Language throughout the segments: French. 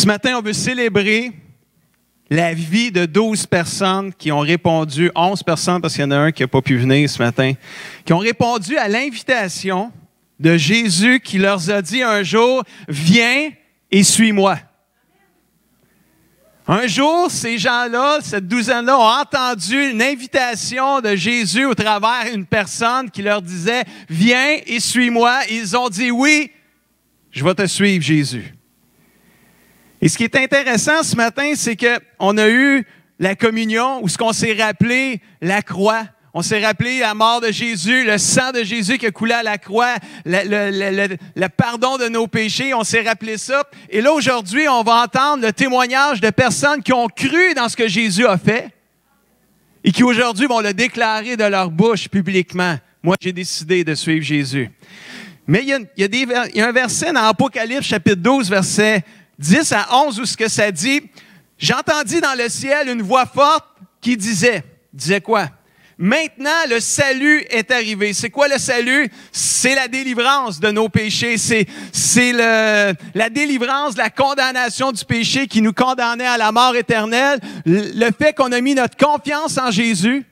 Ce matin, on veut célébrer la vie de 12 personnes qui ont répondu, 11 personnes parce qu'il y en a un qui n'a pas pu venir ce matin, qui ont répondu à l'invitation de Jésus qui leur a dit un jour, « Viens et suis-moi ». Un jour, ces gens-là, cette douzaine-là, ont entendu une invitation de Jésus au travers d'une personne qui leur disait « Viens et suis-moi ». Ils ont dit « Oui, je vais te suivre, Jésus ». Et ce qui est intéressant ce matin, c'est qu'on a eu la communion où ce qu'on s'est rappelé la croix. On s'est rappelé la mort de Jésus, le sang de Jésus qui a coulé à la croix, le pardon de nos péchés. On s'est rappelé ça. Et là, aujourd'hui, on va entendre le témoignage de personnes qui ont cru dans ce que Jésus a fait et qui aujourd'hui vont le déclarer de leur bouche publiquement. Moi, j'ai décidé de suivre Jésus. Mais il y a un verset dans Apocalypse, chapitre 12, verset 10 à 11, où ce que ça dit, « J'entendis dans le ciel une voix forte qui disait quoi? Maintenant, le salut est arrivé. » C'est quoi le salut? C'est la délivrance de nos péchés. C'est la délivrance de la condamnation du péché qui nous condamnait à la mort éternelle. Le fait qu'on a mis notre confiance en Jésus,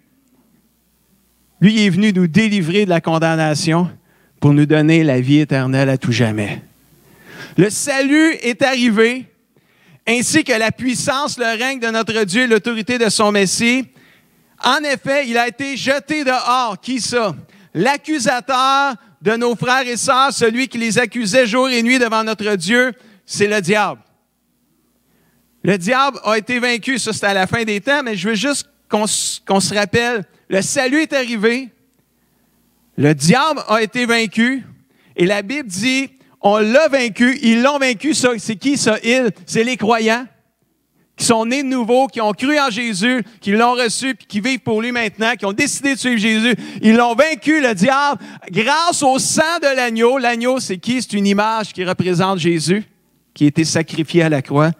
lui il est venu nous délivrer de la condamnation pour nous donner la vie éternelle à tout jamais. Le salut est arrivé, ainsi que la puissance, le règne de notre Dieu et l'autorité de son Messie. En effet, il a été jeté dehors. Qui ça? L'accusateur de nos frères et sœurs, celui qui les accusait jour et nuit devant notre Dieu, c'est le diable. Le diable a été vaincu. Ça, c'est à la fin des temps, mais je veux juste qu'on se rappelle. Le salut est arrivé. Le diable a été vaincu. Et la Bible dit, on l'a vaincu. Ils l'ont vaincu. Ça, c'est qui ça? Ils? C'est les croyants qui sont nés de nouveau, qui ont cru en Jésus, qui l'ont reçu, puis qui vivent pour lui maintenant, qui ont décidé de suivre Jésus. Ils l'ont vaincu, le diable, grâce au sang de l'agneau. L'agneau, c'est qui? C'est une image qui représente Jésus, qui a été sacrifié à la croix.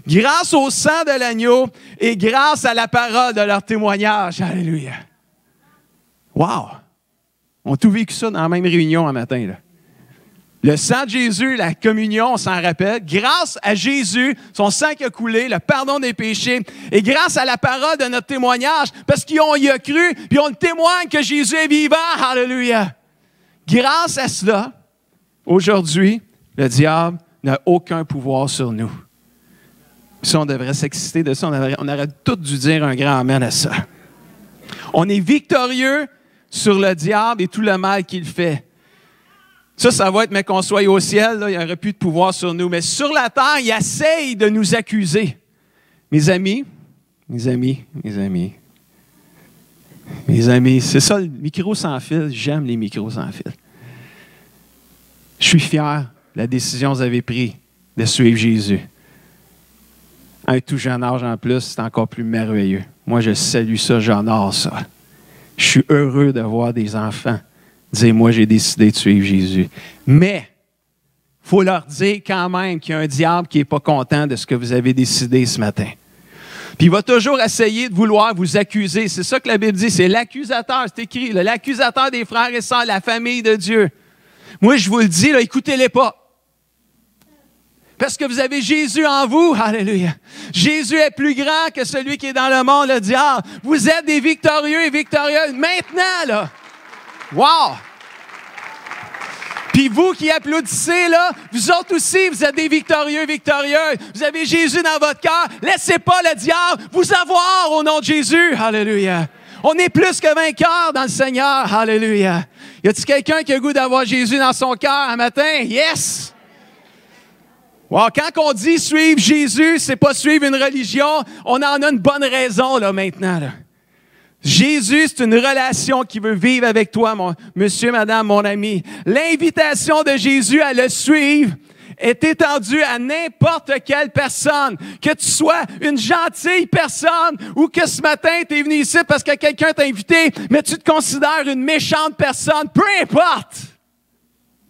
Grâce au sang de l'agneau et grâce à la parole de leur témoignage. Alléluia. Wow! On a tout vécu ça dans la même réunion un matin, là. Le sang de Jésus, la communion, on s'en rappelle. Grâce à Jésus, son sang qui a coulé, le pardon des péchés, et grâce à la parole de notre témoignage, parce qu'on y a cru, puis on témoigne que Jésus est vivant. Alléluia! Grâce à cela, aujourd'hui, le diable n'a aucun pouvoir sur nous. Ça, on devrait s'exciter de ça. On aurait tous dû dire un grand amen à ça. On est victorieux sur le diable et tout le mal qu'il fait. Ça va être, mais qu'on soit au ciel, là, il n'y aurait plus de pouvoir sur nous. Mais sur la terre, il essaye de nous accuser. Mes amis, c'est ça, le micro sans fil. J'aime les micros sans fil. Je suis fier de la décision que vous avez prise de suivre Jésus. À un tout jeune âge en plus, c'est encore plus merveilleux. Moi, je salue ça, j'honore ça. Je suis heureux de voir des enfants dire, moi, j'ai décidé de suivre Jésus. Mais, il faut leur dire quand même qu'il y a un diable qui n'est pas content de ce que vous avez décidé ce matin. Puis il va toujours essayer de vouloir vous accuser. C'est ça que la Bible dit, c'est l'accusateur, c'est écrit, là, l'accusateur des frères et sœurs, la famille de Dieu. Moi, je vous le dis, là, écoutez-les pas. Parce que vous avez Jésus en vous. Alléluia. Jésus est plus grand que celui qui est dans le monde, le diable. Vous êtes des victorieux et victorieuses maintenant, là. Wow! Puis vous qui applaudissez, là, vous autres aussi, vous êtes des victorieux et victorieuses. Vous avez Jésus dans votre cœur. Laissez pas le diable vous avoir au nom de Jésus. Alléluia. On est plus que vainqueurs dans le Seigneur. Alléluia. Y a-t-il quelqu'un qui a le goût d'avoir Jésus dans son cœur un matin? Yes! Wow, quand on dit suivre Jésus, c'est pas suivre une religion. On en a une bonne raison, là, maintenant, là. Jésus, c'est une relation qui veut vivre avec toi, monsieur, madame, mon ami. L'invitation de Jésus à le suivre est étendue à n'importe quelle personne. Que tu sois une gentille personne ou que ce matin, tu es venu ici parce que quelqu'un t'a invité, mais tu te considères une méchante personne, peu importe.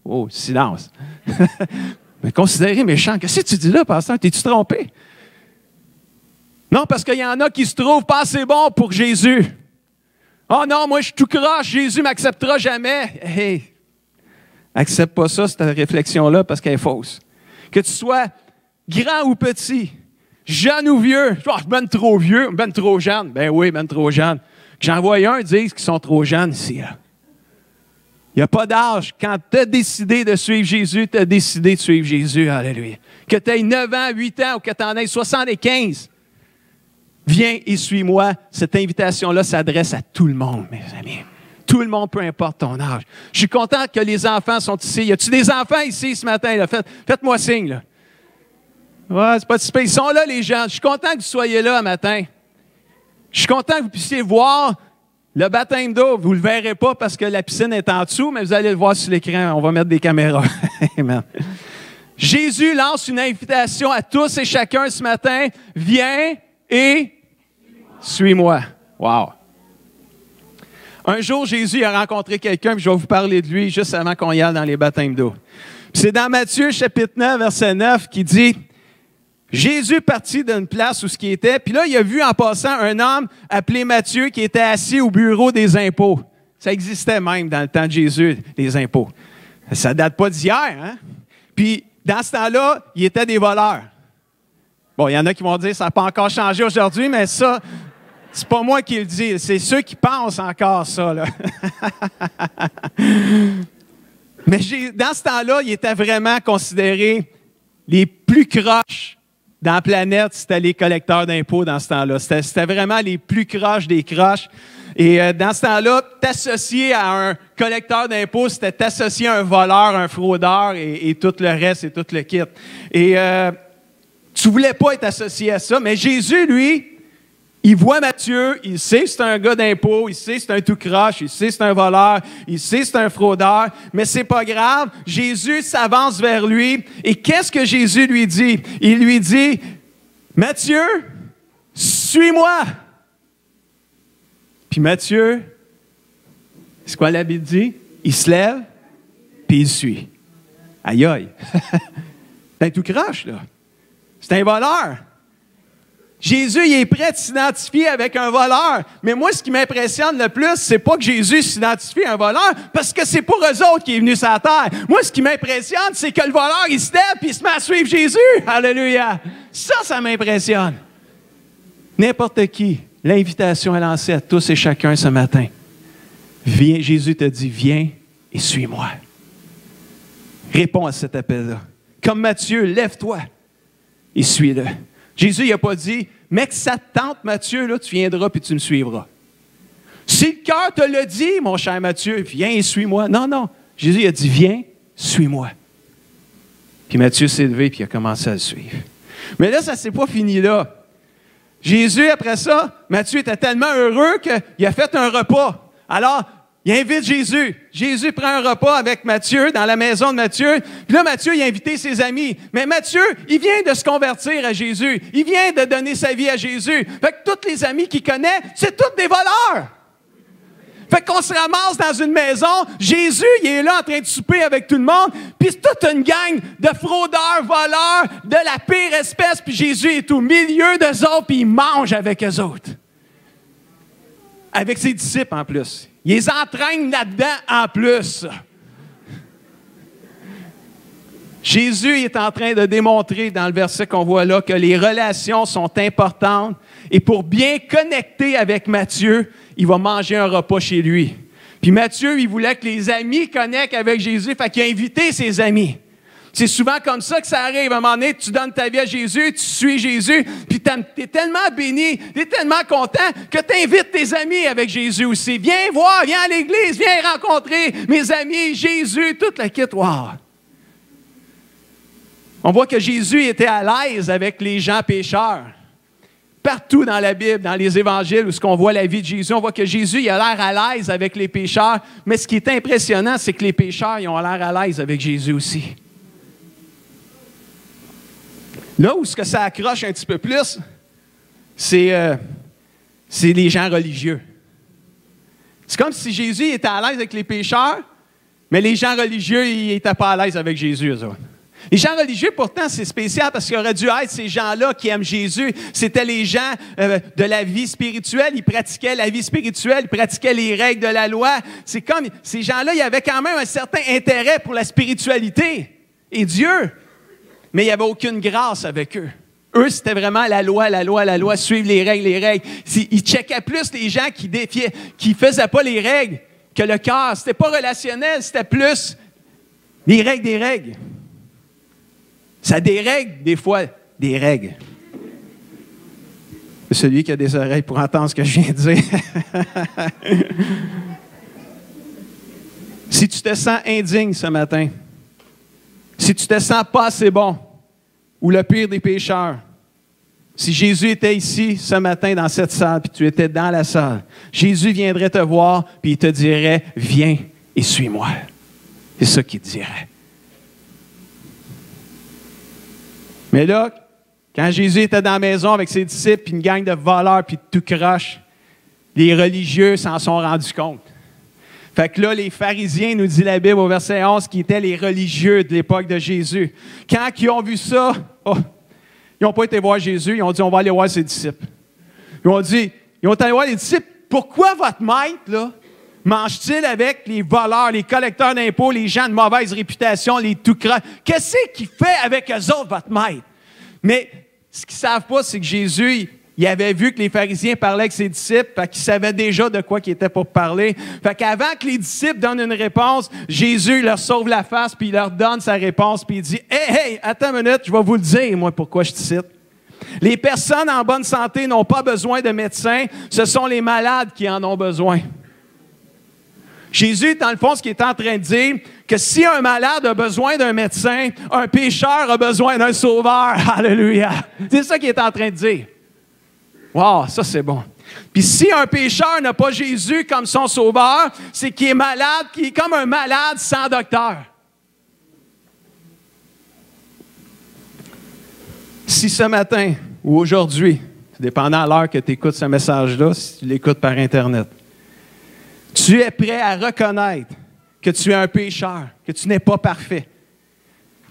Oh, silence. Mais considérer méchant, qu'est-ce que tu dis là, pasteur? T'es-tu trompé? Non, parce qu'il y en a qui se trouvent pas assez bons pour Jésus. Oh non, moi je suis tout croche, Jésus m'acceptera jamais. Hey, accepte pas ça, cette réflexion-là, parce qu'elle est fausse. Que tu sois grand ou petit, jeune ou vieux. Je suis ben trop vieux, ben trop jeune. Ben oui, ben trop jeune. J'en vois un disent qu'ils sont trop jeunes ici. Là. Il n'y a pas d'âge. Quand tu as décidé de suivre Jésus, tu as décidé de suivre Jésus. Alléluia. Que tu aies 9 ans, 8 ans ou que tu en aies 75. Viens et suis-moi. Cette invitation-là s'adresse à tout le monde, mes amis. Tout le monde, peu importe ton âge. Je suis content que les enfants sont ici. Y a-tu des enfants ici ce matin? Là? Faites-moi signe. Là. Ouais, c'est pas si pire. Ils sont là, les gens. Je suis content que vous soyez là, matin. Je suis content que vous puissiez voir le baptême d'eau. Vous ne le verrez pas parce que la piscine est en dessous, mais vous allez le voir sur l'écran. On va mettre des caméras. Amen. Jésus lance une invitation à tous et chacun ce matin. Viens et suis-moi. Wow. Un jour, Jésus a rencontré quelqu'un, puis je vais vous parler de lui juste avant qu'on y aille dans les baptêmes d'eau. C'est dans Matthieu, chapitre 9, verset 9, qui dit... Jésus partit d'une place où ce qui était, puis là, il a vu en passant un homme appelé Matthieu qui était assis au bureau des impôts. Ça existait même dans le temps de Jésus, les impôts. Ça date pas d'hier, hein? Puis, dans ce temps-là, il était des voleurs. Bon, il y en a qui vont dire ça n'a pas encore changé aujourd'hui, mais ça, c'est pas moi qui le dis, c'est ceux qui pensent encore ça, là. Mais dans ce temps-là, il était vraiment considéré les plus croches dans la planète, c'était les collecteurs d'impôts dans ce temps-là. C'était vraiment les plus croches des croches. Et dans ce temps-là, t'associer à un collecteur d'impôts, c'était t'associer à un voleur, un fraudeur et tout le reste et tout le kit. Et tu voulais pas être associé à ça, mais Jésus, lui, il voit Matthieu, il sait que c'est un gars d'impôts, il sait que c'est un tout croche, il sait que c'est un voleur, il sait que c'est un fraudeur, mais c'est pas grave. Jésus s'avance vers lui et qu'est-ce que Jésus lui dit? Il lui dit, Matthieu, suis-moi. Puis Matthieu, c'est quoi la Bible dit? Il se lève, puis il suit. Aïe aïe. C'est un tout croche, là. C'est un voleur. Jésus, il est prêt à s'identifier avec un voleur. Mais moi, ce qui m'impressionne le plus, c'est pas que Jésus s'identifie à un voleur, parce que c'est pour eux autres qu'il est venu sur la terre. Moi, ce qui m'impressionne, c'est que le voleur, il se lève et il se met à suivre Jésus. Alléluia. Ça m'impressionne. N'importe qui, l'invitation est lancée à tous et chacun ce matin. Viens, Jésus te dit, viens et suis-moi. Réponds à cet appel-là. Comme Matthieu, lève-toi et suis-le. Jésus, il n'a pas dit, mec, ça te tente, Matthieu, là, tu viendras puis tu me suivras. Si le cœur te le dit, mon cher Matthieu, viens et suis-moi. Non, non. Jésus, il a dit, viens, suis-moi. Puis Matthieu s'est levé puis il a commencé à le suivre. Mais là, ça ne s'est pas fini là. Jésus, après ça, Matthieu était tellement heureux qu'il a fait un repas. Alors, il invite Jésus. Jésus prend un repas avec Matthieu dans la maison de Matthieu. Puis là, Matthieu, il a invité ses amis. Mais Matthieu, il vient de se convertir à Jésus. Il vient de donner sa vie à Jésus. Fait que tous les amis qu'il connaît, c'est tous des voleurs. Fait qu'on se ramasse dans une maison. Jésus, il est là en train de souper avec tout le monde. Puis c'est toute une gang de fraudeurs, voleurs, de la pire espèce. Puis Jésus est au milieu d'eux autres, puis il mange avec eux autres. Avec ses disciples en plus. Il les entraîne là-dedans en plus. Jésus est en train de démontrer dans le verset qu'on voit là que les relations sont importantes et pour bien connecter avec Matthieu, il va manger un repas chez lui. Puis Matthieu, il voulait que les amis connectent avec Jésus, fait qu'il a invité ses amis. C'est souvent comme ça que ça arrive. À un moment donné, tu donnes ta vie à Jésus, tu suis Jésus, puis tu es tellement béni, tu es tellement content que tu invites tes amis avec Jésus aussi. Viens voir, viens à l'église, viens rencontrer mes amis, Jésus, toute la kit. Wow! On voit que Jésus était à l'aise avec les gens pécheurs. Partout dans la Bible, dans les évangiles, où on voit la vie de Jésus, on voit que Jésus il a l'air à l'aise avec les pécheurs. Mais ce qui est impressionnant, c'est que les pécheurs ils ont l'air à l'aise avec Jésus aussi. Là où ce que ça accroche un petit peu plus, c'est les gens religieux. C'est comme si Jésus était à l'aise avec les pécheurs, mais les gens religieux, ils n'étaient pas à l'aise avec Jésus, eux autres. Les gens religieux, pourtant, c'est spécial parce qu'il aurait dû être ces gens-là qui aiment Jésus. C'était les gens de la vie spirituelle. Ils pratiquaient la vie spirituelle, ils pratiquaient les règles de la loi. C'est comme ces gens-là, ils avaient quand même un certain intérêt pour la spiritualité et Dieu. mais il n'y avait aucune grâce avec eux. Eux, c'était vraiment la loi, suivre les règles. Ils checkaient plus les gens qui défiaient, qui ne faisaient pas les règles que le cœur. C'était pas relationnel, c'était plus des règles. Ça dérègle des fois des règles. C'est celui qui a des oreilles pour entendre ce que je viens de dire. Si tu te sens indigne ce matin, si tu te sens pas assez bon, ou le pire des pécheurs, si Jésus était ici ce matin dans cette salle, puis tu étais dans la salle, Jésus viendrait te voir, puis il te dirait, viens et suis-moi. C'est ça qu'il te dirait. Mais là, quand Jésus était dans la maison avec ses disciples, puis une gang de voleurs, puis de tout croche, les religieux s'en sont rendus compte. Fait que là, les pharisiens, nous dit la Bible au verset 11, qui étaient les religieux de l'époque de Jésus. Quand ils ont vu ça, ils n'ont pas été voir Jésus, ils ont dit, on va aller voir ses disciples. Ils ont allé voir les disciples, pourquoi votre maître, là, mange-t-il avec les voleurs, les collecteurs d'impôts, les gens de mauvaise réputation, les tout croches? Qu'est-ce qu'il fait avec eux autres, votre maître? Mais ce qu'ils ne savent pas, c'est que Jésus, il avait vu que les pharisiens parlaient avec ses disciples, fait qu'il savait déjà de quoi il était pour parler. Fait qu'avant que les disciples donnent une réponse, Jésus leur sauve la face, puis il leur donne sa réponse, puis il dit « Hey, attends une minute, je vais vous le dire, moi, pourquoi je te cite. Les personnes en bonne santé n'ont pas besoin de médecins, ce sont les malades qui en ont besoin. » Jésus, dans le fond, ce qu'il est en train de dire, que si un malade a besoin d'un médecin, un pécheur a besoin d'un sauveur. Alléluia! C'est ça qu'il est en train de dire. Wow, ça c'est bon. Puis si un pécheur n'a pas Jésus comme son sauveur, c'est qu'il est malade, qu'il est comme un malade sans docteur. Si ce matin ou aujourd'hui, dépendant de l'heure que tu écoutes ce message-là, si tu l'écoutes par Internet, tu es prêt à reconnaître que tu es un pécheur, que tu n'es pas parfait,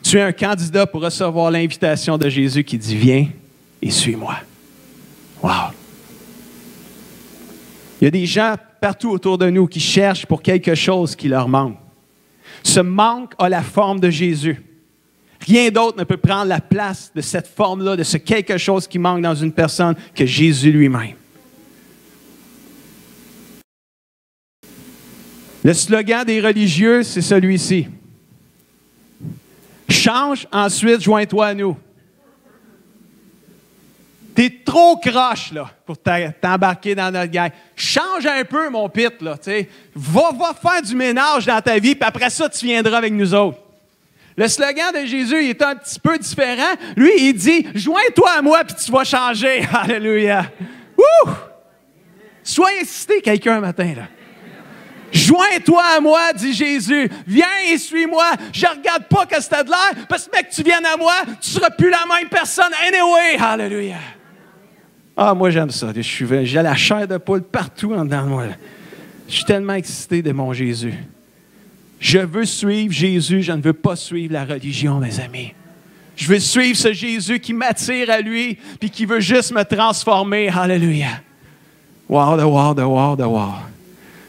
tu es un candidat pour recevoir l'invitation de Jésus qui dit « Viens et suis-moi ». Wow! Il y a des gens partout autour de nous qui cherchent pour quelque chose qui leur manque. Ce manque a la forme de Jésus. Rien d'autre ne peut prendre la place de cette forme-là, de ce quelque chose qui manque dans une personne que Jésus lui-même. Le slogan des religieux, c'est celui-ci. Change, ensuite joins-toi à nous. T'es trop croche, là, pour t'embarquer dans notre gang. Change un peu, mon pit, là, tu sais. Va faire du ménage dans ta vie, puis après ça, tu viendras avec nous autres. Le slogan de Jésus, il est un petit peu différent. Lui, il dit, joins-toi à moi, puis tu vas changer. Alléluia. Wouh! Sois incité, quelqu'un, un matin, là. Joins-toi à moi, dit Jésus. Viens et suis-moi. Je ne regarde pas que c'était de l'air, parce que mec, tu viennes à moi, tu ne seras plus la même personne. Anyway, alléluia. Ah, moi, j'aime ça. J'ai la chair de poule partout en dedans de moi. Là. Je suis tellement excité de mon Jésus. Je veux suivre Jésus, je ne veux pas suivre la religion, mes amis. Je veux suivre ce Jésus qui m'attire à lui, puis qui veut juste me transformer. Alléluia. Wow.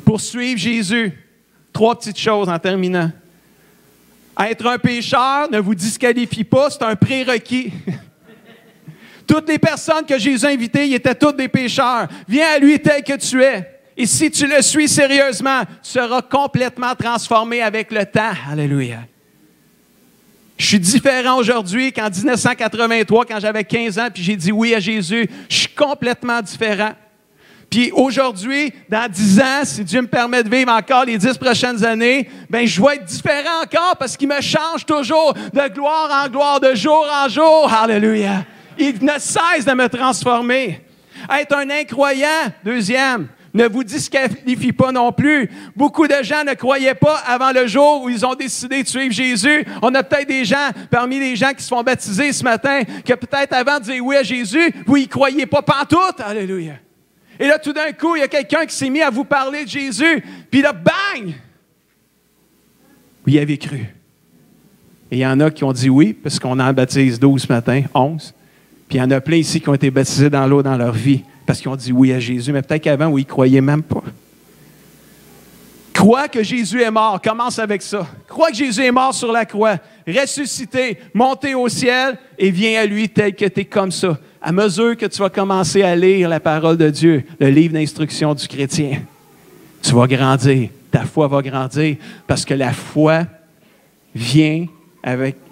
Pour suivre Jésus, 3 petites choses en terminant. Être un pécheur ne vous disqualifie pas, c'est un prérequis. Toutes les personnes que Jésus a invitées, ils étaient toutes des pécheurs. Viens à lui tel que tu es. Et si tu le suis sérieusement, tu seras complètement transformé avec le temps. Alléluia. Je suis différent aujourd'hui qu'en 1983, quand j'avais 15 ans, puis j'ai dit oui à Jésus. Je suis complètement différent. Puis aujourd'hui, dans 10 ans, si Dieu me permet de vivre encore les 10 prochaines années, bien, je vais être différent encore parce qu'il me change toujours de gloire en gloire, de jour en jour. Alléluia. Il ne cesse de me transformer. Être un incroyant, deuxième, ne vous disqualifie pas non plus. Beaucoup de gens ne croyaient pas avant le jour où ils ont décidé de suivre Jésus. On a peut-être des gens, parmi les gens qui se font baptiser ce matin, que peut-être avant de dire oui à Jésus, vous n'y croyez pas pantoute. Alléluia. Et là, tout d'un coup, il y a quelqu'un qui s'est mis à vous parler de Jésus, puis là, bang! Vous y avez cru. Et il y en a qui ont dit oui, parce qu'on en baptise 12 ce matin, 11. Puis il y en a plein ici qui ont été baptisés dans l'eau dans leur vie, parce qu'ils ont dit oui à Jésus, mais peut-être qu'avant, ils ne croyaient même pas. Crois que Jésus est mort. Commence avec ça. Crois que Jésus est mort sur la croix, ressuscité, monté au ciel et viens à lui tel que tu es comme ça. À mesure que tu vas commencer à lire la parole de Dieu, le livre d'instruction du chrétien, tu vas grandir. Ta foi va grandir parce que la foi vient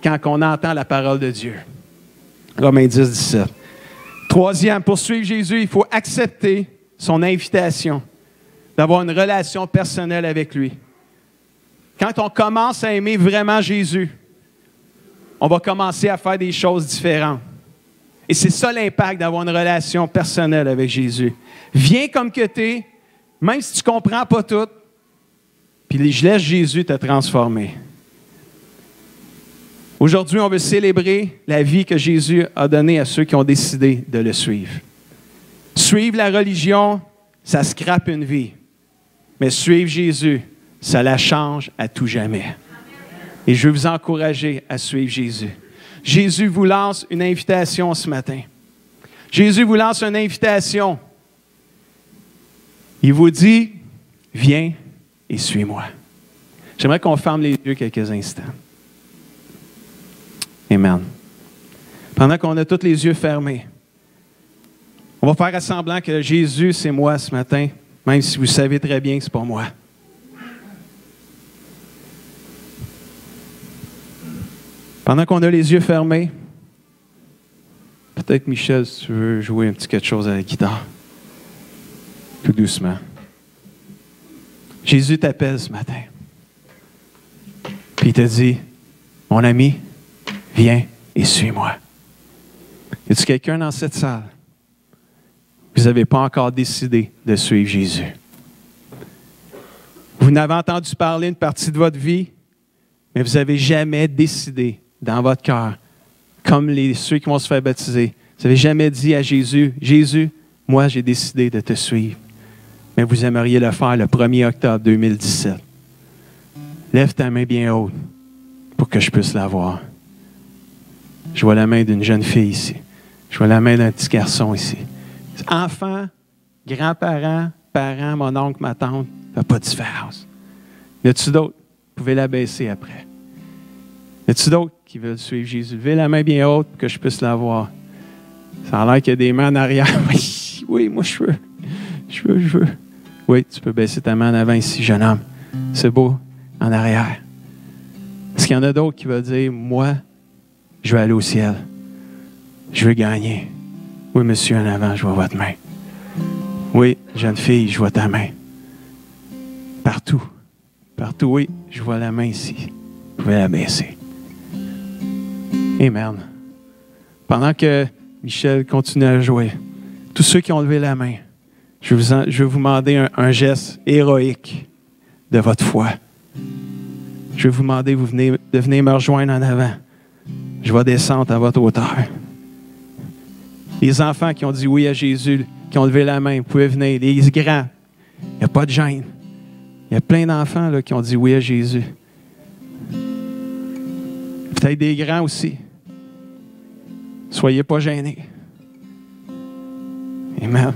quand on entend la parole de Dieu. Romains 10, 17. Troisième, pour suivre Jésus, il faut accepter son invitation d'avoir une relation personnelle avec lui. Quand on commence à aimer vraiment Jésus, on va commencer à faire des choses différentes. Et c'est ça l'impact d'avoir une relation personnelle avec Jésus. Viens comme que tu es, même si tu ne comprends pas tout, puis je laisse Jésus te transformer. Aujourd'hui, on veut célébrer la vie que Jésus a donnée à ceux qui ont décidé de le suivre. Suivre la religion, ça scrape une vie. Mais suivre Jésus, ça la change à tout jamais. Et je veux vous encourager à suivre Jésus. Jésus vous lance une invitation ce matin. Jésus vous lance une invitation. Il vous dit, viens et suis-moi. J'aimerais qu'on ferme les yeux quelques instants. Amen. Pendant qu'on a tous les yeux fermés, on va faire semblant que Jésus, c'est moi ce matin, même si vous savez très bien que ce n'est pas moi. Pendant qu'on a les yeux fermés, peut-être Michel, si tu veux jouer un petit quelque chose à la guitare, tout doucement. Jésus t'appelle ce matin. Puis il te dit, mon ami, viens et suis-moi. Y a-t-il quelqu'un dans cette salle? Vous n'avez pas encore décidé de suivre Jésus. Vous n'avez entendu parler une partie de votre vie, mais vous n'avez jamais décidé dans votre cœur, comme ceux qui vont se faire baptiser. Vous n'avez jamais dit à Jésus, Jésus, moi j'ai décidé de te suivre. Mais vous aimeriez le faire le 1er octobre 2017. Lève ta main bien haute pour que je puisse la voir. Je vois la main d'une jeune fille ici. Je vois la main d'un petit garçon ici. Enfants, grands-parents, parents, mon oncle, ma tante, ça fait pas de différence. Y a-t-il d'autres? Vous pouvez la baisser après. Y a-t-il d'autres qui veulent suivre Jésus? Levez la main bien haute pour que je puisse la voir. Ça a l'air qu'il y a des mains en arrière. Oui, moi je veux. Je veux. Oui, tu peux baisser ta main en avant ici, jeune homme. C'est beau, en arrière. Est-ce qu'il y en a d'autres qui veulent dire, moi, je vais aller au ciel. Je veux gagner. Oui, monsieur, en avant, je vois votre main. Oui, jeune fille, je vois ta main. Partout. Partout, oui, je vois la main ici. Vous pouvez la baisser. Amen. Pendant que Michel continue à jouer, tous ceux qui ont levé la main, je vais vous demander un geste héroïque de votre foi. Je vais vous demander de venir me rejoindre en avant. Je vais descendre à votre hauteur. Les enfants qui ont dit oui à Jésus, qui ont levé la main, vous pouvez venir. Les grands, il n'y a pas de gêne. Il y a plein d'enfants là, qui ont dit oui à Jésus. Peut-être des grands aussi. Soyez pas gênés. Amen.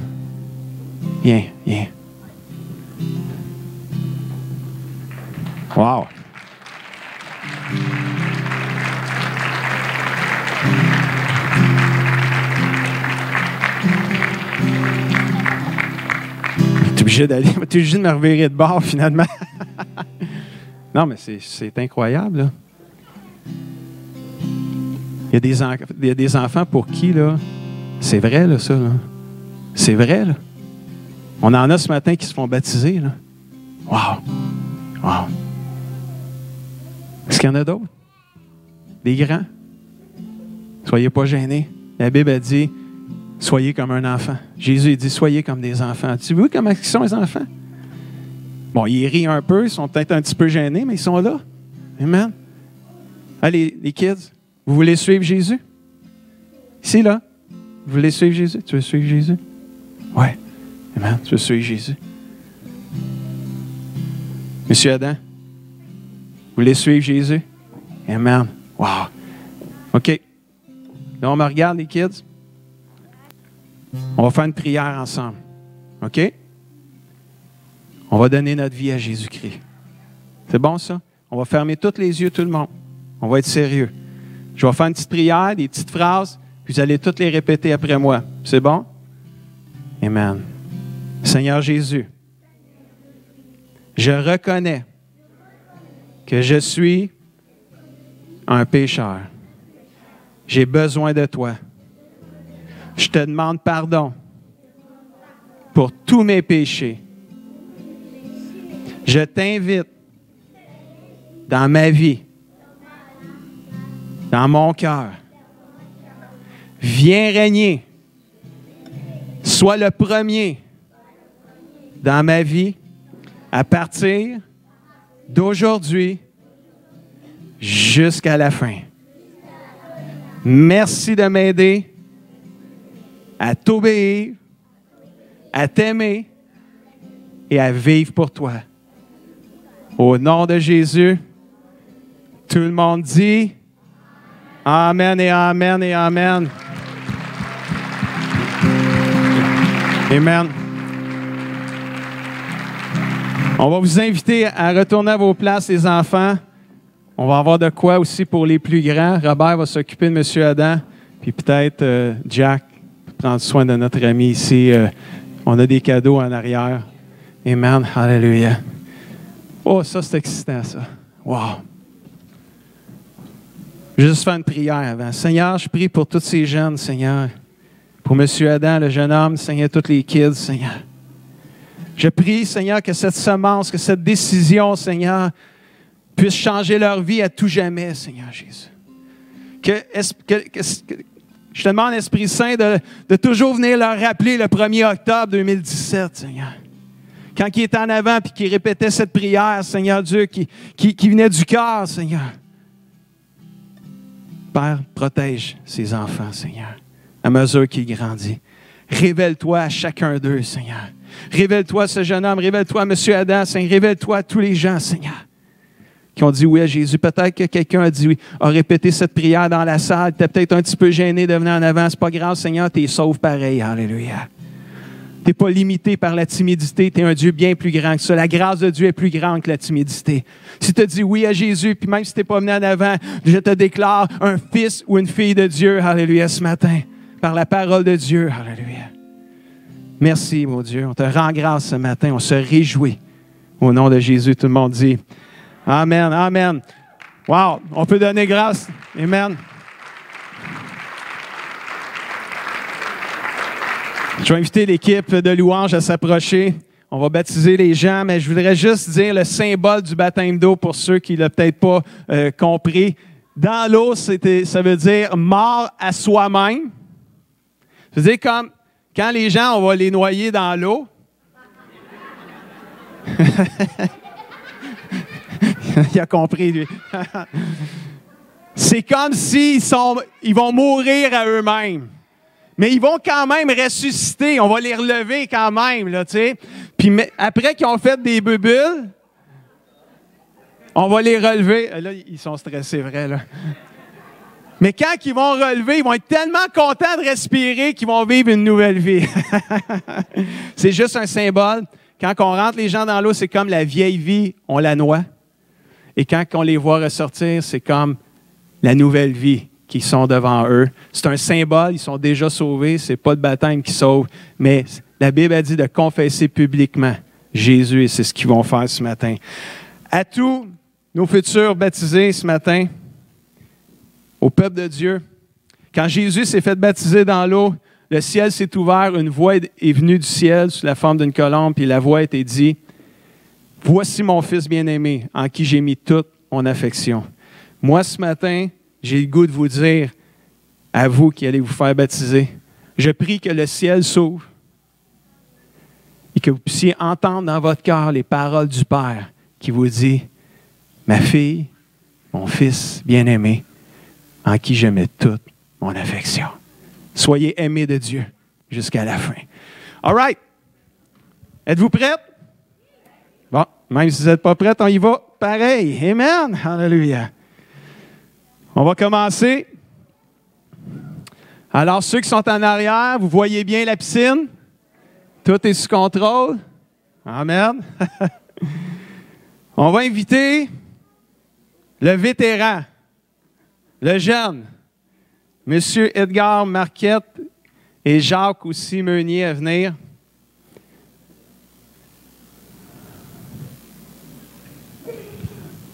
Viens. Wow. Tu es obligé de me revirer de bord, finalement. Non, mais c'est incroyable, là. Il y a des enfants pour qui, là, c'est vrai, là, ça, là. C'est vrai, là. On en a ce matin qui se font baptiser, là. Wow. Est-ce qu'il y en a d'autres? Des grands? Soyez pas gênés. La Bible a dit, soyez comme un enfant. Jésus dit, soyez comme des enfants. Tu vois comment ils sont les enfants? Bon, ils rient un peu, ils sont peut-être un petit peu gênés, mais ils sont là. Amen. Allez, les kids, vous voulez suivre Jésus? Ici, là. Vous voulez suivre Jésus? Tu veux suivre Jésus? Oui. Amen. Tu veux suivre Jésus? Monsieur Adam, vous voulez suivre Jésus? Amen. Wow. OK. Là, on me regarde, les kids. On va faire une prière ensemble. OK? On va donner notre vie à Jésus-Christ. C'est bon, ça? On va fermer tous les yeux, tout le monde. On va être sérieux. Je vais faire une petite prière, des petites phrases, puis vous allez toutes les répéter après moi. C'est bon? Amen. Seigneur Jésus, je reconnais que je suis un pécheur. J'ai besoin de toi. Je te demande pardon pour tous mes péchés. Je t'invite dans ma vie, dans mon cœur. Viens régner. Sois le premier dans ma vie à partir d'aujourd'hui jusqu'à la fin. Merci de m'aider à t'obéir, à t'aimer et à vivre pour toi. Au nom de Jésus, tout le monde dit Amen et Amen et Amen. Amen. On va vous inviter à retourner à vos places, les enfants. On va avoir de quoi aussi pour les plus grands. Robert va s'occuper de M. Adam, puis peut-être Jack prendre soin de notre ami ici. On a des cadeaux en arrière. Amen. Alléluia. Oh, ça, c'est excitant, ça. Wow. Je vais juste faire une prière avant. Seigneur, je prie pour tous ces jeunes, Seigneur. Pour M. Adam, le jeune homme, Seigneur, tous les kids, Seigneur. Je prie, Seigneur, que cette semence, que cette décision, Seigneur, puisse changer leur vie à tout jamais, Seigneur Jésus. Je te demande, Esprit Saint, de toujours venir leur rappeler le 1er octobre 2017, Seigneur. Quand il était en avant et qu'il répétait cette prière, Seigneur Dieu, qui venait du cœur, Seigneur. Père, protège ces enfants, Seigneur, à mesure qu'ils grandissent. Révèle-toi à chacun d'eux, Seigneur. Révèle-toi à ce jeune homme, révèle-toi à M. Adam, Seigneur. Révèle-toi à tous les gens, Seigneur, qui ont dit oui à Jésus. Peut-être que quelqu'un a dit oui, a répété cette prière dans la salle. Tu es peut-être un petit peu gêné de venir en avant. C'est pas grave, Seigneur, tu es sauve pareil. Alléluia. Tu n'es pas limité par la timidité. Tu es un Dieu bien plus grand que ça. La grâce de Dieu est plus grande que la timidité. Si tu as dit oui à Jésus, puis même si tu n'es pas venu en avant, je te déclare un fils ou une fille de Dieu. Alléluia, ce matin. Par la parole de Dieu. Alléluia. Merci, mon Dieu. On te rend grâce ce matin. On se réjouit. Au nom de Jésus, tout le monde dit Amen, Amen. Wow, on peut donner grâce. Amen. Je vais inviter l'équipe de louange à s'approcher. On va baptiser les gens, mais je voudrais juste dire le symbole du baptême d'eau pour ceux qui ne l'ont peut-être pas compris. Dans l'eau, ça veut dire mort à soi-même. Ça veut dire comme quand les gens, on va les noyer dans l'eau. Il a compris, lui. C'est comme s'ils vont mourir à eux-mêmes. Mais ils vont quand même ressusciter. On va les relever quand même, là, tu sais. Puis après qu'ils ont fait des bulles, on va les relever. Là, ils sont stressés, vrai, là. Mais quand ils vont relever, ils vont être tellement contents de respirer qu'ils vont vivre une nouvelle vie. C'est juste un symbole. Quand on rentre les gens dans l'eau, c'est comme la vieille vie, on la noie. Et quand on les voit ressortir, c'est comme la nouvelle vie qui sont devant eux. C'est un symbole, ils sont déjà sauvés, c'est pas le baptême qui sauve, mais la Bible a dit de confesser publiquement Jésus et c'est ce qu'ils vont faire ce matin. À tous nos futurs baptisés ce matin, au peuple de Dieu, quand Jésus s'est fait baptiser dans l'eau, le ciel s'est ouvert, une voix est venue du ciel sous la forme d'une colombe, puis la voix a été dit « Voici mon Fils bien-aimé, en qui j'ai mis toute mon affection. » Moi, ce matin, j'ai le goût de vous dire, à vous qui allez vous faire baptiser, je prie que le ciel s'ouvre et que vous puissiez entendre dans votre cœur les paroles du Père qui vous dit « Ma fille, mon Fils bien-aimé, en qui je mets toute mon affection. » Soyez aimés de Dieu jusqu'à la fin. All right. Êtes-vous prêtes? Bon, même si vous n'êtes pas prêtes, on y va pareil. Amen. Hallelujah. On va commencer. Alors, ceux qui sont en arrière, vous voyez bien la piscine? Tout est sous contrôle? Amen. On va inviter le vétéran, le jeune, M. Edgar Marquette et Jacques aussi Meunier à venir.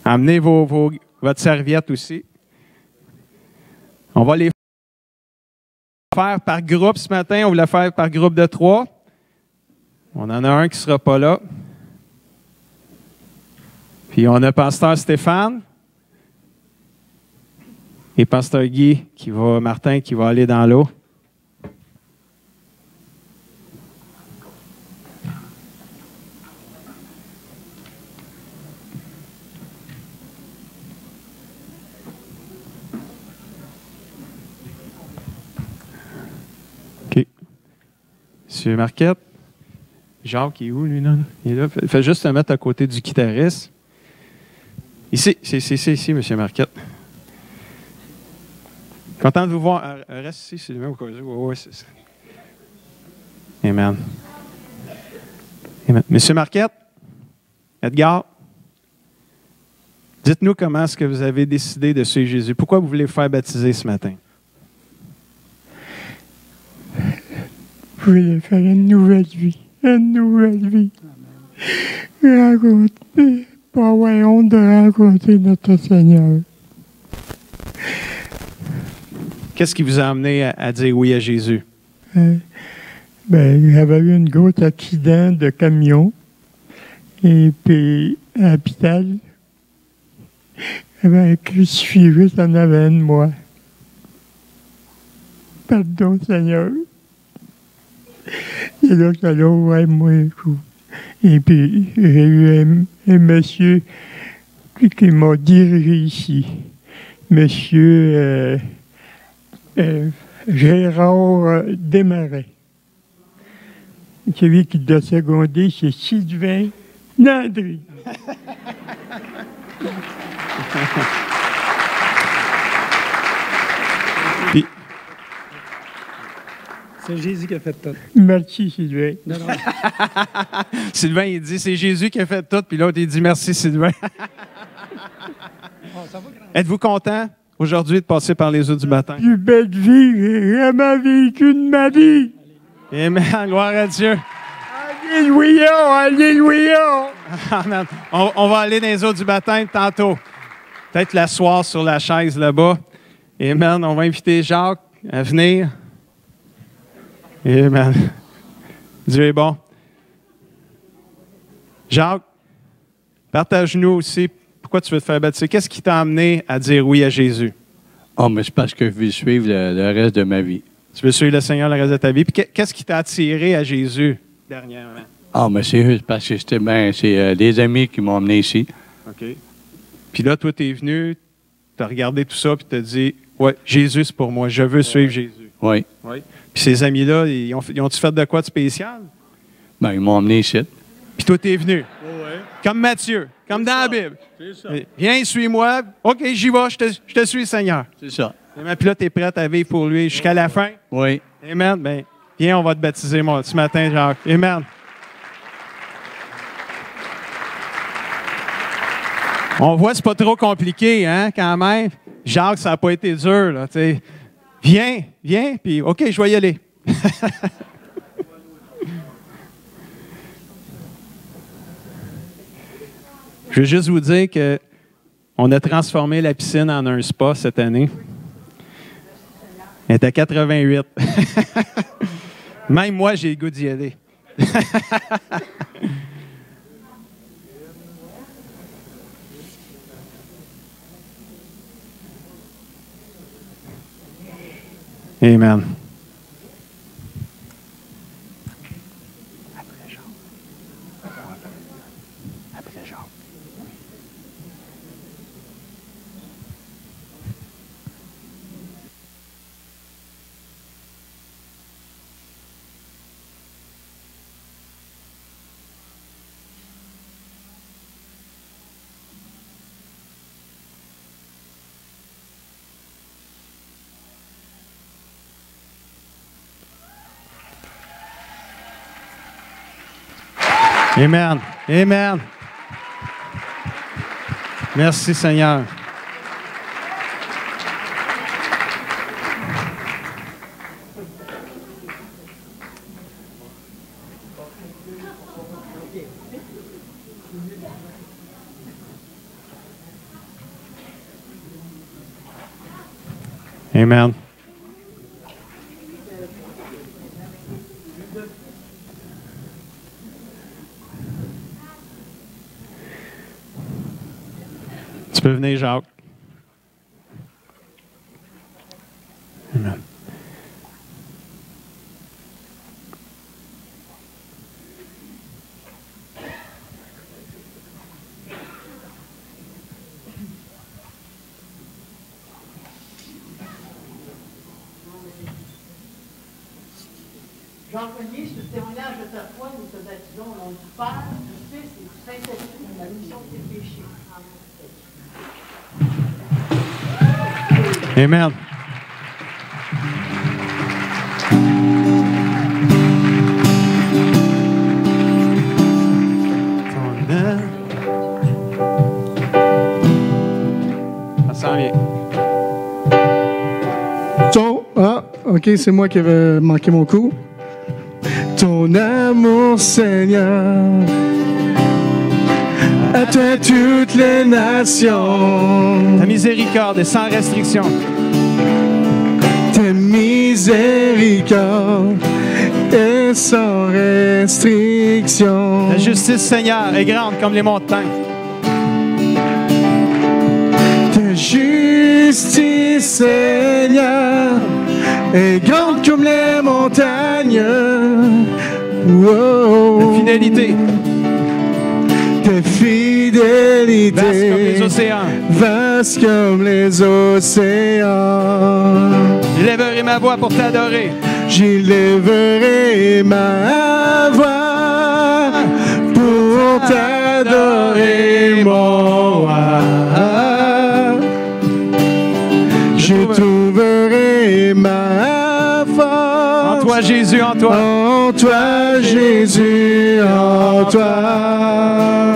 Amenez votre serviette aussi. On va les faire par groupe ce matin. On va les faire par groupe de 3. On en a un qui ne sera pas là. Puis on a Pasteur Stéphane et Pasteur Martin qui va aller dans l'eau. OK. Monsieur Marquette. Jacques, il est où, lui, là? Il est là. Fais juste te mettre à côté du guitariste. Ici, c'est ici, M. Marquette. Content de vous voir. Reste ici, c'est le même au cas où. Oui, c'est ça. Amen. Amen. M. Marquette, Edgar, dites-nous comment est-ce que vous avez décidé de suivre Jésus. Pourquoi vous voulez vous faire baptiser ce matin? Je voulais faire une nouvelle vie. Une nouvelle vie. Rencontrer, pas avoir honte de rencontrer notre Seigneur. Qu'est-ce qui vous a amené à dire oui à Jésus? J'avais eu un gros accident de camion. Et puis, à l'hôpital, j'avais un crucifix juste en avant de moi. Pardon, Seigneur. Et là, ça l'a ouvert moi. Et puis, j'ai eu un monsieur qui m'a dirigé ici. Monsieur Gérard Desmarais. Celui qui doit seconder, c'est Sylvain Landry. Puis, c'est Jésus qui a fait tout. Merci, Sylvain. Non, non. Sylvain, il dit, c'est Jésus qui a fait tout, puis l'autre, il dit, merci, Sylvain. Oh, ça va, grand. Êtes-vous content aujourd'hui de passer par les eaux du baptême? Plus belle vie que j'ai jamais vécue de ma vie. Amen, gloire à Dieu. Alléluia, alléluia. Amen. On va aller dans les eaux du baptême tantôt. Peut-être l'asseoir sur la chaise là-bas. Amen. On va inviter Jacques à venir. Amen. Dieu est bon. Jacques, partage-nous aussi pourquoi tu veux te faire baptiser. Qu'est-ce qui t'a amené à dire oui à Jésus? Oh, mais c'est parce que je veux suivre le reste de ma vie. Tu veux suivre le Seigneur le reste de ta vie. Puis qu'est-ce qui t'a attiré à Jésus dernièrement? Ah, mais c'est juste parce que c'est des amis qui m'ont amené ici. OK. Puis là, toi, tu es venu, tu as regardé tout ça, puis tu as dit, ouais, Jésus, c'est pour moi, je veux suivre Jésus. Oui. Oui. Puis ces amis-là, ils ont-tu fait de quoi de spécial? Ben, ils m'ont amené ici. Puis toi, tu es venu. Oui. Comme Matthieu, comme dans la Bible. C'est ça. Viens, suis-moi. OK, j'y vais, je te suis, Seigneur. C'est ça. Amen. Puis là, tu es prêt à vivre pour lui jusqu'à la fin. Oui. Amen. Bien, viens, on va te baptiser ce matin, Jacques. Amen. On voit que c'est pas trop compliqué, hein, quand même. Jacques, ça n'a pas été dur, là, tu sais. Viens, puis OK, je vais y aller. Je veux juste vous dire qu'on a transformé la piscine en un spa cette année. Elle est à 88. Même moi, j'ai le goût d'y aller. Amen. Après Jacques. Amen. Amen. Merci, Seigneur. Amen. Tu peux venir, Jacques. Amen. Jean-Renier, sur le témoignage de ta foi, nous te baptisons au nom du Père, du Fils et du Saint-Esprit pour la rémission de tes péchés. Amen. Ça s'en vient. OK, c'est moi qui avais manqué mon coup. Ton amour, Seigneur, à toi toutes les nations. Ta miséricorde est sans restriction. Ta miséricorde est sans restriction. Ta justice, Seigneur, est grande comme les montagnes. Ta justice, Seigneur, est grande comme les montagnes. Wow. Ta fidélité, Ta fidélité, vaste comme les océans. vaste comme les océans. J'élèverai ma voix pour t'adorer. J'élèverai ma voix pour t'adorer, mon roi. Je trouverai ma force En toi, Jésus, en toi. en toi, Jésus, en toi.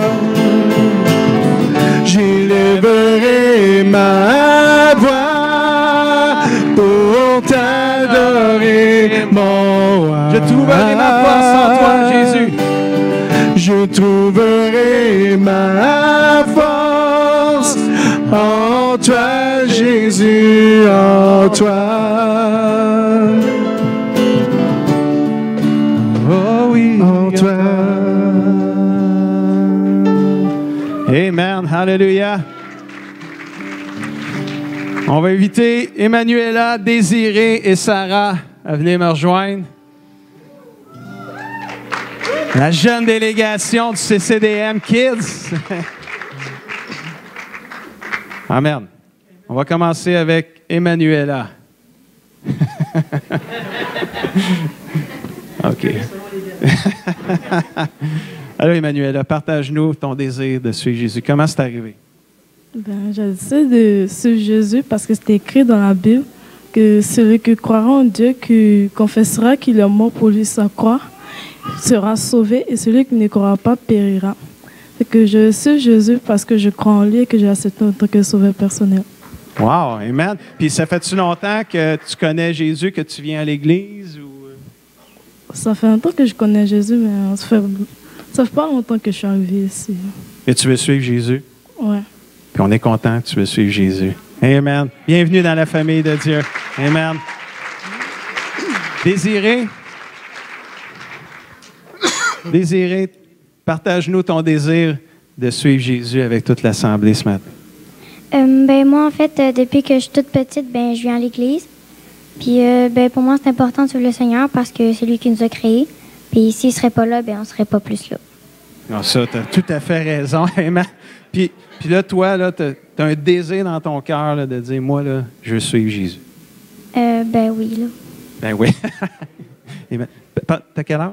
J'élèverai ma voix pour t'adorer, mon roi. Je trouverai ma force en toi, Jésus. Je trouverai ma force en toi, Jésus, en toi. Oh oui. En toi. Amen. Hallelujah. On va inviter Emmanuela, Désiré et Sarah à venir me rejoindre. La jeune délégation du CCDM Kids. Amen. On va commencer avec Emmanuela. OK. Alors, Emmanuela, partage-nous ton désir de suivre Jésus. Comment c'est arrivé? Ben, j'ai décidé de suivre Jésus parce que c'était écrit dans la Bible que celui qui croira en Dieu, qui confessera qu'il est mort pour lui sa croix, sera sauvé et celui qui ne croira pas périra. Et que je suis Jésus parce que je crois en lui et que j'ai accepté en tant que sauveur personnel. Wow, amen. Puis ça fait-tu longtemps que tu connais Jésus, que tu viens à l'église? Ou... Ça fait longtemps que je connais Jésus, mais ça fait pas longtemps que je suis arrivée ici. Et tu veux suivre Jésus? Ouais. Puis on est content que tu veux suivre Jésus. Amen. Bienvenue dans la famille de Dieu. Amen. Désiré? Désiré, partage-nous ton désir de suivre Jésus avec toute l'Assemblée ce matin. Ben moi, en fait, depuis que je suis toute petite, ben je viens à l'église. Puis ben pour moi, c'est important de suivre le Seigneur parce que c'est lui qui nous a créés. Puis s'il ne serait pas là, ben on ne serait pas plus là. Non, ça, tu as tout à fait raison. Amen. Puis là, toi, là, tu as un désir dans ton cœur là, de dire, moi, là, je veux suivre Jésus. Ben oui, là. Ben oui. Amen. T'as quel âge?